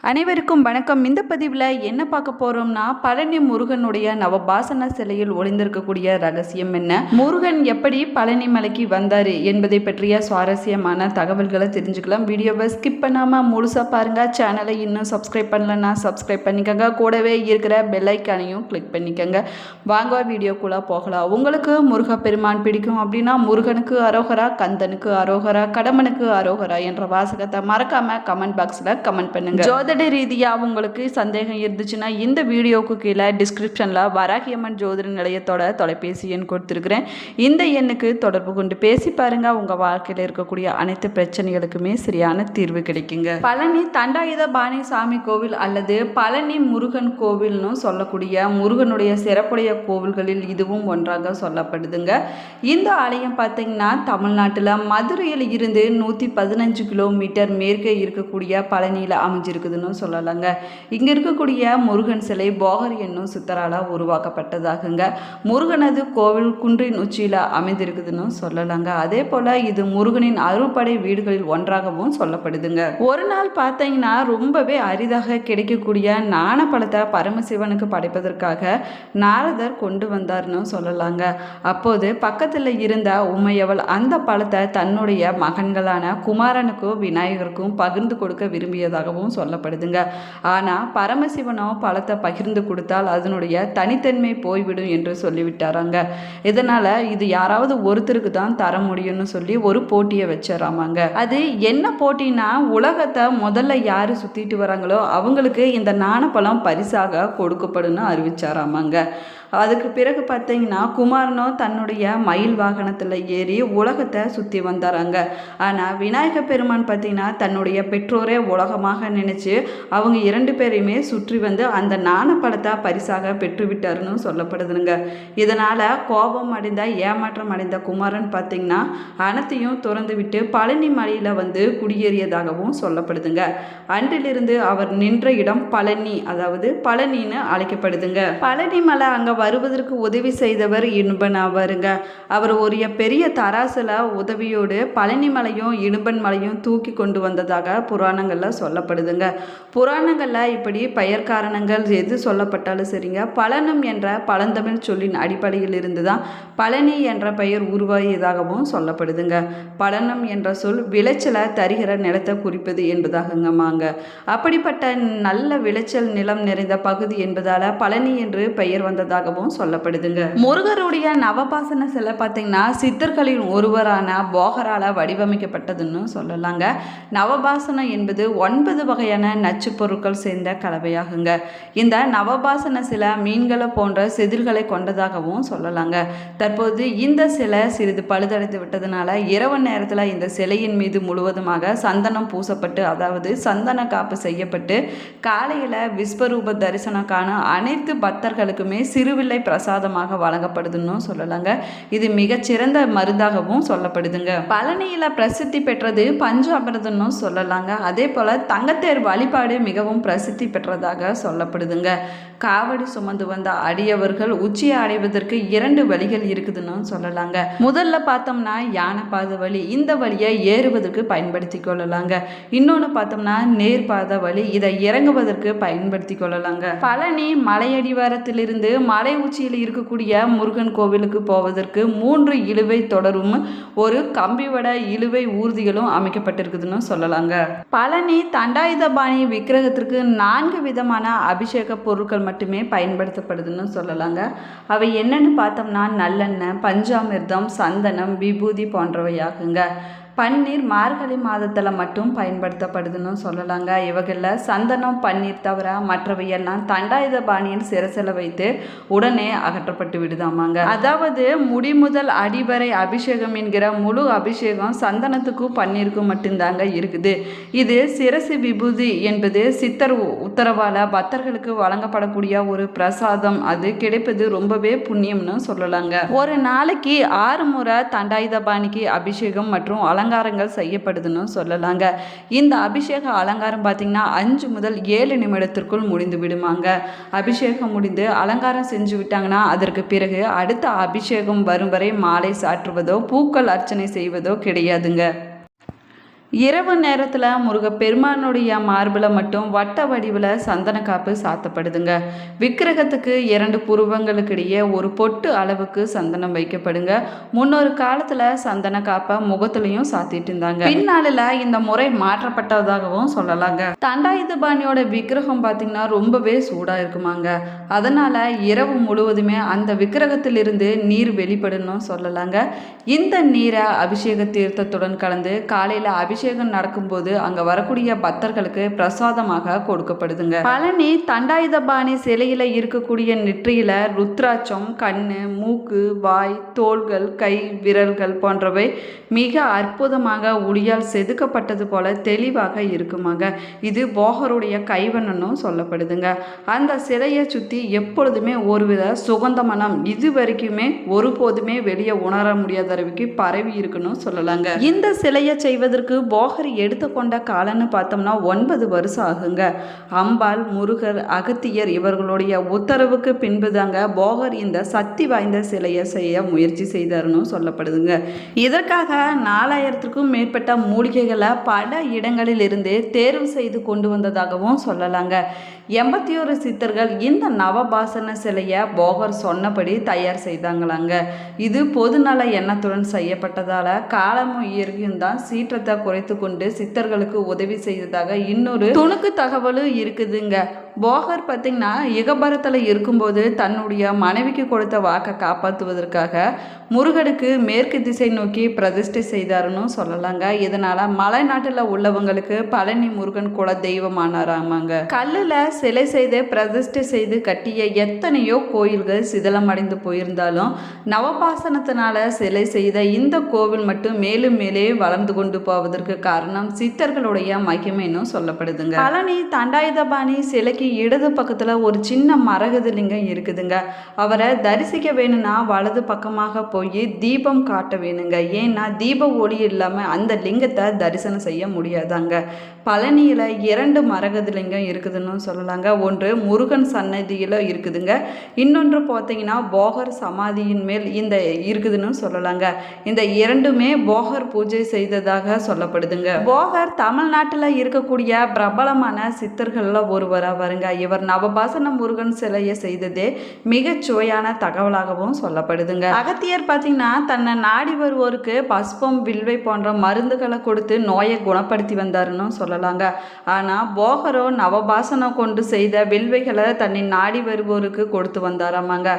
அனைவருக்கும் வணக்கம். இந்த பதிவில் என்ன பார்க்க போகிறோம்னா, பழனி முருகனுடைய நவபாசன சிலையில் ஒளிந்திருக்கக்கூடிய ரகசியம் என்ன, முருகன் எப்படி பழனி மலைக்கு வந்தார் என்பதை பற்றிய சுவாரஸ்யமான தகவல்களை தெரிஞ்சுக்கலாம். வீடியோவை ஸ்கிப் பண்ணாமல் முழுசாக பாருங்கள். சேனலை இன்னும் சப்ஸ்கிரைப் பண்ணலன்னா சப்ஸ்கிரைப் பண்ணிக்கோங்க. கூடவே இருக்கிற பெல் ஐக்கானையும் கிளிக் பண்ணிக்கோங்க. வாங்க வீடியோக்குள்ளே போகலாம். உங்களுக்கு முருகப்பெருமான் பிடிக்கும் அப்படின்னா முருகனுக்கு அரோகரா, கந்தனுக்கு அரோகரா, கடம்பனுக்கு அரோகரா என்ற வாசகத்தை மறக்காமல் கமெண்ட் பாக்ஸில் கமெண்ட் பண்ணுங்கள். ஜோதிட ரீதியாக உங்களுக்கு சந்தேகம் இருந்துச்சுன்னா இந்த வீடியோவுக்கு கீழே டிஸ்கிரிப்ஷனில் வராகியம்மன் ஜோதிட நிலையத்தோட தொலைபேசி எண் கொடுத்துருக்குறேன். இந்த எண்ணுக்கு தொடர்பு கொண்டு பேசி பாருங்கள். உங்கள் வாழ்க்கையில் இருக்கக்கூடிய அனைத்து பிரச்சனைகளுக்குமே சரியான தீர்வு கிடைக்குங்க. பழனி தண்டாயுதபாணி சாமி கோவில் அல்லது பழனி முருகன் கோவில்னு சொல்லக்கூடிய முருகனுடைய சிறப்புடைய கோவில்களில் இதுவும் ஒன்றாக சொல்லப்படுதுங்க. இந்த ஆலயம் பார்த்தீங்கன்னா தமிழ்நாட்டில் மதுரையில் இருந்து 115 கிலோமீட்டர் மேற்கே இருக்கக்கூடிய பழனியில் அமைஞ்சிருக்குதுன்னு சொல்லலாங்க. இங்கே இருக்கக்கூடிய முருகன் சிலை போகர் என்னும் சித்தரால் உருவாக்கப்பட்டதாகுங்க. முருகனது கோவில் குன்றின் உச்சியில் அமைந்திருக்குதுன்னு சொல்லலாங்க. அதே போல் இது முருகனின் அறுபடை வீடுகளில் ஒன்றாகவும் சொல்லப்படுதுங்க. ஒரு நாள் பார்த்தீங்கன்னா ரொம்பவே அரிதாக கிடைக்கக்கூடிய நாணப்பழத்தை பரமசிவனுக்கு படைப்பதற்காக நாரதர் கொண்டு வந்தார்னு சொல்லலாங்க. அப்போது பக்கத்தில் இருந்த உமையவள் அந்த பழத்தை தன்னுடைய மகன்களான குமாரனுக்கும் விநாயகருக்கும் பகிர்ந்து கொடுக்க விரும்பியதாகவும் சொல்லப்படுதுங்க. ஆனால் பரமசிவனோ பழத்தை பகிர்ந்து கொடுத்தால் அதனுடைய தனித்தன்மை போய்விடும் என்று சொல்லிவிட்டாராங்க. இதனால் இது யாராவது ஒருத்தருக்கு தான் தர முடியும்னு சொல்லி ஒரு போட்டியை வச்சிடறாமாங்க. அது என்ன போட்டினா, உலகத்தை முதல்ல யார் சுற்றிட்டு வராங்களோ அவங்களுக்கு இந்த நாணப்பழம் பரிசாக கொடுக்கப்படும்னு அறிவிச்சாராமாங்க. அதுக்கு பிறகு பார்த்தீங்கன்னா குமாரனோ தன்னுடைய மயில் வாகனத்தில் ஏறி உலகத்தை சுற்றி வந்தாராங்க. ஆனால் விநாயக பெருமான் பார்த்தீங்கன்னா தன்னுடைய பெற்றோரே உலகமாக நினச்சி அவங்க 2 பேரையுமே சுற்றி வந்து அந்த நாணப்பழத்தை பரிசாக பெற்றுவிட்டாருன்னு சொல்லப்படுதுங்க. இதனால் கோபம் அடைந்த ஏமாற்றம் அடைந்த குமாரன் பார்த்தீங்கன்னா அனைத்தையும் துறந்து விட்டு பழனி மலையில் வந்து குடியேறியதாகவும் சொல்லப்படுதுங்க. அன்றிலிருந்து அவர் நின்ற இடம் பழனி, அதாவது பழனின்னு அழைக்கப்படுதுங்க. பழனி மலை அங்கே வருவதற்கு உதவி செய்தவர் இடும்பன் ஆவாருங்க. அவர் ஒரு பெரிய தராசில் உதவியோடு பழனி மலையும் இடும்பன் மலையும் தூக்கி கொண்டு வந்ததாக புராணங்களில் சொல்லப்படுதுங்க. புராணங்களில் இப்படி பெயர் காரணங்கள் எது சொல்லப்பட்டாலும் சரிங்க, பழனம் என்ற பழந்தமிழ் சொல்லின் அடிப்படையில் இருந்து தான் பழனி என்ற பெயர் உருவாகியதாகவும் சொல்லப்படுதுங்க. பழனம் என்ற சொல் விளைச்சலை தருகிற நிலத்தை குறிப்பது என்பதாகங்கம்மாங்க. அப்படிப்பட்ட நல்ல விளைச்சல் நிலம் நிறைந்த பகுதி என்பதால் பழனி என்று பெயர் வந்ததாக சொல்லப்படுதுங்க. முருகருடைய நவபாசன சிலை பார்த்தீங்கன்னா சித்தர்களின் ஒருவரான போகரால வடிவமைக்கப்பட்டதுன்னு சொல்லலாங்க. நவபாசனம் என்பது 9 வகையான நச்சு பொருட்கள் சேர்ந்த கலவையாகுங்க. இந்த நவபாசன சிலை மீன்களை போன்ற செதில்களை கொண்டதாகவும் சொல்லலாங்க. தற்போது இந்த சிலை சிறிது பழுதடைந்து விட்டதுனால இரவு நேரத்தில் இந்த சிலையின் மீது முழுவதுமாக சந்தனம் பூசப்பட்டு, அதாவது சந்தன காப்பு செய்யப்பட்டு காலையில் விஸ்வரூப தரிசனம் காண அனைத்து பக்தர்களுக்குமே சிறுவில்லை பிரசாதமாக வழங்கப்படுதுன்னு சொல்லலாங்க. இது மிகச்சிறந்த மருந்தாகவும் சொல்லப்படுதுங்க. பழனியில பிரசித்தி பெற்றது பஞ்சாமிர்தம்னு சொல்லலாங்க. அதே போல தங்கத்தேர் வழிபாடு மிகவும் பிரசித்தி பெற்றதாக சொல்லப்படுதுங்க. காவடி சுமந்து வந்த அடியவர்கள் உச்சியை அடைவதற்கு 2 வழிகள் இருக்குதுன்னு சொல்லலாங்க. முதல்ல பார்த்தோம்னா யானை பாத வழி, இந்த வழியை ஏறுவதற்கு பயன்படுத்தி கொள்ளலாங்க. இன்னொன்று பார்த்தோம்னா நேர்பாத வழி, இதை இறங்குவதற்கு பயன்படுத்தி கொள்ளலாங்க. பழனி மலையடிவாரத்திலிருந்து மலை உச்சியில் இருக்கக்கூடிய முருகன் கோவிலுக்கு போவதற்கு 3 இழுவை தொடரும் ஒரு கம்பிவட இழுவை ஊர்திகளும் அமைக்கப்பட்டிருக்குதுன்னு சொல்லலாங்க. பழனி தண்டாயுதபாணி விக்கிரகத்திற்கு 4 விதமான அபிஷேக பொருட்கள் மட்டுமே பயன்படுத்தப்படுதுன்னு சொல்லலாங்க. அவை என்னன்னு பார்த்தோம்னா நல்லெண்ணெய், பஞ்சாமிர்தம், சந்தனம், விபூதி போன்றவையாகுங்க. பன்னீர் மார்கழி மாதத்தில் மட்டும் பயன்படுத்தப்படுதுன்னு சொல்லலாங்க. இவகளில் சந்தனம், பன்னீர் தவிர மற்றவையெல்லாம் தண்டாயுதபாணியின் சிரசில் வைத்து உடனே அகற்றப்பட்டு விடுதாமாங்க. அதாவது முடி முதல் அடிவரை அபிஷேகம் என்கிற முழு அபிஷேகம் சந்தனத்துக்கும் பன்னீருக்கும் மட்டும்தாங்க இருக்குது. இது சிரசு விபூதி என்பது சித்தர் உத்தரவால் பக்தர்களுக்கு வழங்கப்படக்கூடிய ஒரு பிரசாதம். அது கிடைப்பது ரொம்பவே புண்ணியம்னு சொல்லலாங்க. ஒரு நாளைக்கு 6 முறை தண்டாயுதபாணிக்கு அபிஷேகம் மற்றும் அலங்காரங்கள் செய்யப்படுதுன்னு சொல்லலாங்க. இந்த அபிஷேக அலங்காரம் பார்த்தீங்கன்னா 5 முதல் 7 நிமிடத்திற்குள் முடிந்து விடுமாங்க. அபிஷேகம் முடிந்து அலங்காரம் செஞ்சு விட்டாங்கன்னா அதற்கு பிறகு அடுத்த அபிஷேகம் வரும் வரை மாலை சாற்றுவதோ பூக்கள் அர்ச்சனை செய்வதோ கிடையாதுங்க. இரவு நேரத்தில் முருகப்பெருமானுடைய மார்பில் மட்டும் வட்ட வடிவில் சந்தன காப்பு சாத்தப்படுதுங்க. விக்கிரகத்துக்கு 2 புருவங்களுக்கு இடையே ஒரு பொட்டு அளவுக்கு சந்தனம் வைக்கப்படுங்க. முன்னொரு காலத்தில் சந்தன காப்பை முகத்துலையும் சாத்திட்டு இருந்தாங்க. பின்னாளில் இந்த முறை மாற்றப்பட்டதாகவும் சொல்லலாங்க. தண்டாயுதபாணியோட விக்கிரகம் பார்த்தீங்கன்னா ரொம்பவே சூடாக இருக்குமாங்க. அதனால் இரவு முழுவதுமே அந்த விக்கிரகத்திலிருந்து நீர் வெளிப்படணும் சொல்லலாங்க. இந்த நீரை அபிஷேக தீர்த்தத்துடன் கலந்து காலையில் அபிஷேகம் நடக்கும்போது அங்க வரக்கூடிய பக்தர்களுக்கு பிரசாதமாக கொடுக்கப்படுதுங்க. பழனி தண்டாயுதபாணி சிலையில இருக்கக்கூடிய நெற்றியில ருத்ராட்சம், கண்ணு, மூக்கு, வாய், தோள்கள், கை, விரல்கள் போன்றவை மிக அற்புதமாக ஒளியால் செதுக்கப்பட்டது போல தெளிவாக இருக்குமாங்க. இது போகருடைய கைவண்ணனும் சொல்லப்படுதுங்க. அந்த சிலையை சுற்றி எப்பொழுதுமே ஒருவித சுகந்த மனம் இது வரைக்குமே ஒருபோதுமே வெளியே உணர முடியாத அளவுக்கு பரவி இருக்குன்னு சொல்லலாங்க. இந்த சிலையை செய்வதற்கு போகர் எடுத்துக்கொண்ட காலன்னு பார்த்தோம்னா 9 வருஷம் ஆகுங்க. அம்பாள், முருகர், அகத்தியர் இவர்களுடைய உத்தரவுக்கு பின்புதாங்க போகர் இந்த சக்தி வாய்ந்த சிலையை செய்ய முயற்சி செய்தார்னு சொல்லப்படுதுங்க. இதற்காக 4000க்கும் மேற்பட்ட மூலிகைகளை பல இடங்களிலிருந்து தேர்வு செய்து கொண்டு வந்ததாகவும் சொல்லலாங்க. 81 சித்தர்கள் இந்த நவபாசன சிலையை போகர் சொன்னபடி தயார் செய்தாங்களாங்க. இது பொதுநல எண்ணத்துடன் செய்யப்பட்டதால காலமும் இயற்கையும் தான் சீற்றத்தை குறைத்து கொண்டு சித்தர்களுக்கு உதவி செய்ததாக இன்னொரு துணுக்கு தகவலும் இருக்குதுங்க. போகர் பார்த்தீங்கன்னா இகபரத்தில் இருக்கும்போது தன்னுடைய மனைவிக்கு கொடுத்த வாக்கை காப்பாற்றுவதற்காக முருகனுக்கு மேற்கு திசை நோக்கி பிரதிஷ்டை செய்தாருன்னு சொல்லலாங்க. இதனால மலை நாட்டில் உள்ளவங்களுக்கு பழனி முருகன் குல தெய்வமானாராமாங்க. கல்லில் சிலை செய்து பிரதிஷ்டை செய்து கட்டிய எத்தனையோ கோயில்கள் சிதிலமடைந்து போயிருந்தாலும் நவபாசனத்தினால சிலை செய்த இந்த கோவில் மட்டும் மேலும் மேலே வளர்ந்து கொண்டு போவதற்கு காரணம் சித்தர்களுடைய மகிமைன்னு சொல்லப்படுதுங்க. பழனி தண்டாயுதபாணி சிலைக்கு இடது பக்கத்துல ஒரு சின்ன மரகத லிங்கம் இருக்குதுங்க. அவரை தரிசிக்க வேணும்னா வலது பக்கமாக போய் தீபம் காட்ட வேணுங்க. ஏன்னா தீப ஒளி இல்லாம அந்த லிங்கத்தை தரிசனம் செய்ய முடியாதாங்க. பழனியில 2 மரகத லிங்கம் இருக்குதுன்னு சொல்லலாங்க. ஒன்று முருகன் சன்னதியில இருக்குதுங்க. இன்னொன்று பார்த்தீங்கன்னா போகர் சமாதியின் மேல் இந்த இருக்குதுன்னு சொல்லலாங்க. இந்த 2மே போகர் பூஜை செய்ததாக சொல்லப்படுதுங்க. போகர் தமிழ்நாட்டில் இருக்கக்கூடிய பிரபலமான சித்தர்கள்ல ஒருவராக வருங்க. இவர் நவபாசன முருகன் சிலையை செய்ததே மிகச் சுவையான தகவலாகவும் சொல்லப்படுதுங்க. அகத்தியர் பார்த்தீங்கன்னா தன்னை நாடி வருவோருக்கு பஸ்பம், வில்வை போன்ற மருந்துகளை கொடுத்து நோயை குணப்படுத்தி வந்தாருன்னு சொல்லலாங்க. ஆனால் போகரோ நவபாசனம் கொண்டு செய்த வில்வைகளை தன்னை நாடி வருவோருக்கு கொடுத்து வந்தாராமாங்க.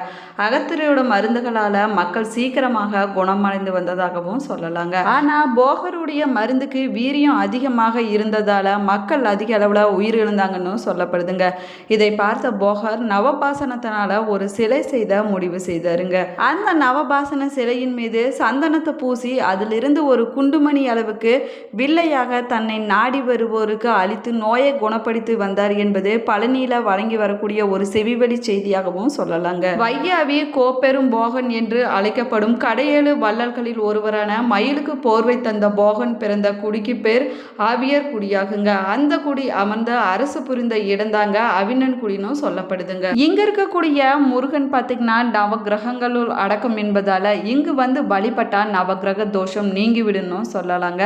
அகத்தியரோட மருந்துகளால் மக்கள் சீக்கிரமாக குணமடைந்து வந்ததாகவும் சொல்லலாங்க. ஆனால் போகருடைய மருந்துக்கு வீரியம் அதிகமாக இருந்ததால மக்கள் அதிக அளவில் உயிரிழந்தாங்கன்னு சொல்லப்படுதுங்க. இதை பார்த்த போகர் நவபாசனத்தினால ஒரு சிலை செய்த முடிவு செய்தாருங்க. அந்த நவபாசன சிலையின் மீது சந்தனத்தை பூசி அதிலிருந்து ஒரு குண்டுமணி அளவுக்கு வில்லையாக தன்னை நாடி வருவோருக்கு அளித்து நோயை குணப்படுத்தி வந்தார் என்பது பழனியில வழங்கி வரக்கூடிய ஒரு செவிவழி செய்தியாகவும் சொல்லலாங்க. வையாவி கோப்பெரும் போகன் என்று அழைக்கப்படும் கடையேழு வள்ளல்களில் ஒருவரான மயிலுக்கு போர்வை தந்த போகன் பிறந்த குடிக்கு பேர் ஆவியர் குடியாகுங்க. அந்த குடி அமர்ந்த அரசு புரிந்த இடந்தாங்க அவினன் குடின்னு சொல்லப்படுதுங்க. இங்க இருக்கக்கூடிய முருகன் பார்த்தீங்கன்னா நவ கிரகங்களுள் அடக்கம் என்பதால இங்கு வந்து வழிபட்டா நவகிரக தோஷம் நீங்கிவிடணும் சொல்லலாங்க.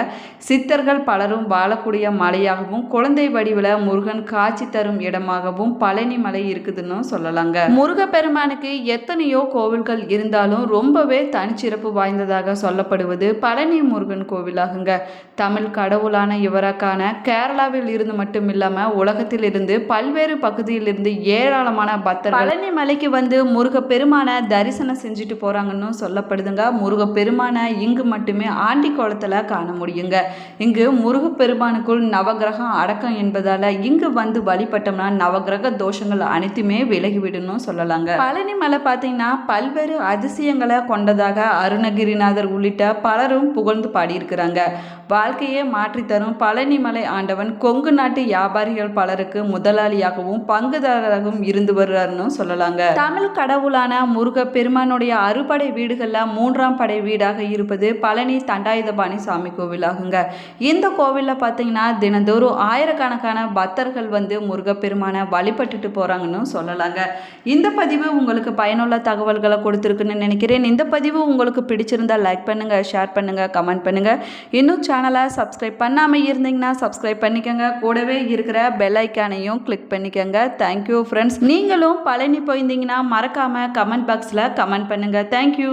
சித்தர்கள் பலரும் வாழக்கூடிய மலையாகவும் குழந்தை வடிவில் முருகன் காட்சி தரும் இடமாகவும் பழனி மலை இருக்குதுன்னு சொல்லலாங்க. முருகப்பெருமானுக்கு எத்தனையோ கோவில்கள் இருந்தாலும் ரொம்பவே தனிச்சிறப்பு வாய்ந்ததாக சொல்லப்படுவது பழனி முருகன் கோவிலாகுங்க. தமிழ் கடவுளான இவருக்கான கேரளாவில் இருந்து மட்டும் இல்லாம உலகத்தில் இருந்து பல்வேறு பகுதியில் இருந்து ஏராளமான பக்தர்கள் பழனி மலைக்கு வந்து முருகப்பெருமான தரிசனம் செஞ்சுட்டு போறாங்கன்னு சொல்லப்படுதுங்க. முருகப்பெருமான இங்கு மட்டுமே ஆண்டி கோலத்துல காண முடியுங்க. இங்கு முருகப்பெருமானுக்குள் நவகிரகம் அடக்கம் என்பதால இங்கு வந்து வழிபட்டோம்னா நவகிரக தோஷங்கள் அனைத்துமே விலகிவிடணும் சொல்லலாங்க. பழனி மலை பார்த்தீங்கன்னா பல்வேறு அதிசயங்களை கொண்டதாக அருணகிரிநாதர் உள்ளிட்ட பலரும் புகழ்ந்து பாடியிருக்கிறாங்க. வாழ்க்கையே மாற்றி தரும் பழனி மலை ஆண்டவன் கொங்கு நாட்டு வியாபாரிகள் பலருக்கு முதலாளியாகவும் பங்குதாரராகவும் இருந்து வருறாருன்னு சொல்லலாங்க. தமிழ் கடவுளான முருக பெருமானுடைய அறுபடை வீடுகள்ல 3ஆம் படை வீடாக இருப்பது பழனி தண்டாயுதபாணி சாமி கோவில் ஆகுங்க. இந்த கோவில்ல பார்த்தீங்கன்னா தினந்தோறும் ஆயிரக்கணக்கான பக்தர்கள் வந்து முருகப்பெருமானை வழிபட்டுட்டு போறாங்கன்னு சொல்லலாங்க. இந்த பதிவு உங்களுக்கு பயனுள்ள தகவல்களை கொடுத்துருக்குன்னு நினைக்கிறேன். இந்த பதிவு உங்களுக்கு பிடிச்சிருந்தா லைக் பண்ணுங்க, ஷேர் பண்ணுங்க, கமெண்ட் பண்ணுங்க. இன்னும் சேனல் சேனலை சப்ஸ்கிரைப் பண்ணாமல் இருந்தீங்கன்னா சப்ஸ்கிரைப் பண்ணிக்கோங்க. கூடவே இருக்கிற பெல் ஐக்கானையும் கிளிக் பண்ணிக்கோங்க. Thank you friends. நீங்களும் பழனி போயிருந்தீங்கன்னா மறக்காமல் கமெண்ட் பாக்ஸில் கமெண்ட் பண்ணுங்கள். தேங்க்யூ.